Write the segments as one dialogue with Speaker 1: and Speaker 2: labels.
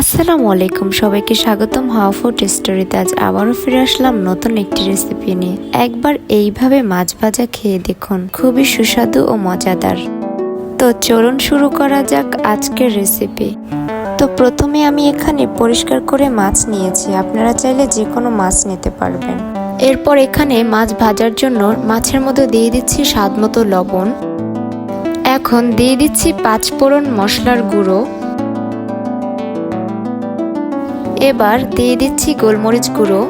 Speaker 1: আসসালামু আলাইকুম, সবাইকে স্বাগতম হাওয়া ফুড স্টোরিতে। আজ আবারও ফিরে আসলাম নতুন একটি রেসিপি নিয়ে। একবার এইভাবে মাছ ভাজা খেয়ে দেখুন, খুবই সুস্বাদু ও মজাদার। তো চলুন শুরু করা যাক আজকের রেসিপি। তো প্রথমে আমি এখানে পরিষ্কার করে মাছ নিয়েছি, আপনারা চাইলে যে কোনো মাছ নিতে পারবেন। এরপর এখানে মাছ ভাজার জন্য মাছের মধ্যে দিয়ে দিচ্ছি স্বাদ মতো লবণ। এখন দিয়ে দিচ্ছি 5 ফোড়ন মশলার গুঁড়ো। এবার দিয়ে দিচ্ছি গোলমরিচ গুঁড়ো,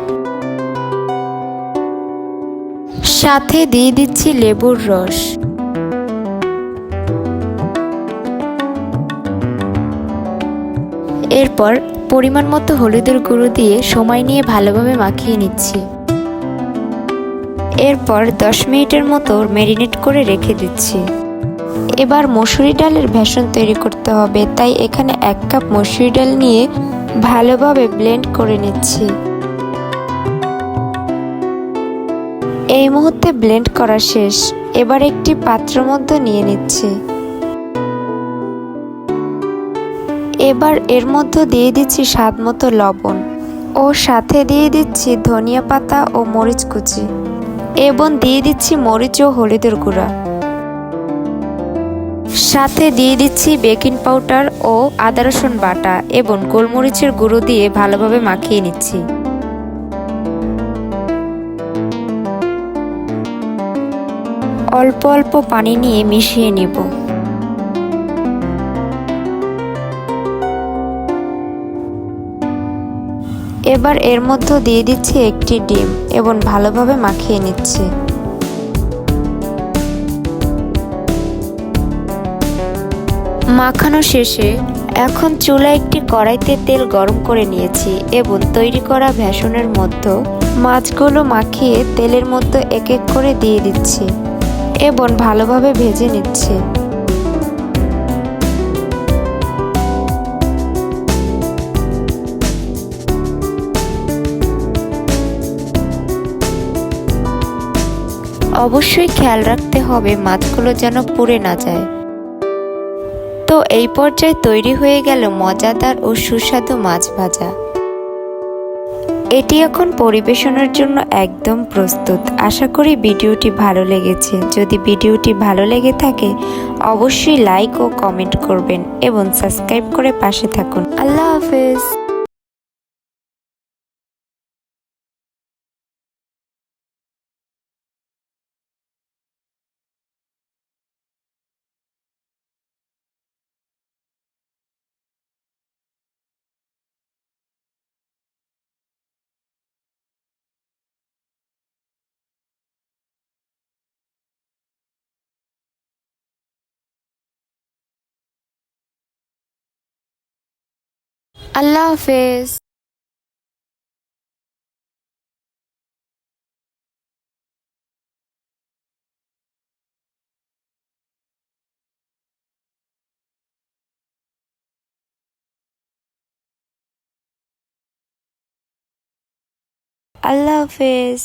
Speaker 1: সাথে দিয়ে দিচ্ছি লেবুর রস। এরপর পরিমাণ মতো হলুদের গুঁড়ো দিয়ে সময় নিয়ে ভালোভাবে মাখিয়ে নিচ্ছি। এরপর 10 মিনিটের মতো ম্যারিনেট করে রেখে দিচ্ছি। এবার মসুরি ডালের বেসন তৈরি করতে হবে, তাই এখানে 1 কাপ মসুরি ডাল নিয়ে ভালোভাবে ব্লেন্ড করে নিচ্ছি। এই মুহূর্তে ব্লেন্ড করা শেষ। এবার একটি পাত্রের মধ্যে নিয়ে নিচ্ছি। এবার এর মধ্যে দিয়ে দিচ্ছি স্বাদ মতো লবণ ও সাথে দিয়ে দিচ্ছি ধনিয়া পাতা ও মরিচ কুচি এবং দিয়ে দিচ্ছি মরিচ ও হলুদের গুঁড়া। সাথে দিয়ে দিচ্ছি বেকিং পাউডার ও আদা রসুন বাটা এবং গোলমরিচের গুঁড়ো দিয়ে ভালোভাবে মাখিয়ে নিচ্ছি। অল্প অল্প পানি নিয়ে মিশিয়ে নিব। এবার এর মধ্যে দিয়ে দিচ্ছি একটি ডিম এবং ভালোভাবে মাখিয়ে নিচ্ছি। মাখানো শেষে এখন চুলায় একটি কড়াইতে তেল গরম করে নিয়েছি এবং তৈরি করা বেসনের মধ্যে মাছগুলো মাখিয়ে তেলের মধ্যে এক এক করে দিয়ে দিচ্ছি এবং ভালোভাবে ভেজে নিচ্ছি। অবশ্যই খেয়াল রাখতে হবে মাছগুলো যেন পুড়ে না যায়। তো এই পর্যায়ে তৈরি হয়ে গেল মজাদার ও সুস্বাদু মাছ ভাজা। এটি এখন পরিবেশনের জন্য একদম প্রস্তুত। আশা করি ভিডিওটি ভালো লেগেছে। যদি ভিডিওটি ভালো লেগে থাকে অবশ্যই লাইক ও কমেন্ট করবেন এবং সাবস্ক্রাইব করে পাশে থাকুন। আল্লাহ হাফেজ। আল্লাহ হাফেজ। আল্লাহ হাফেজ।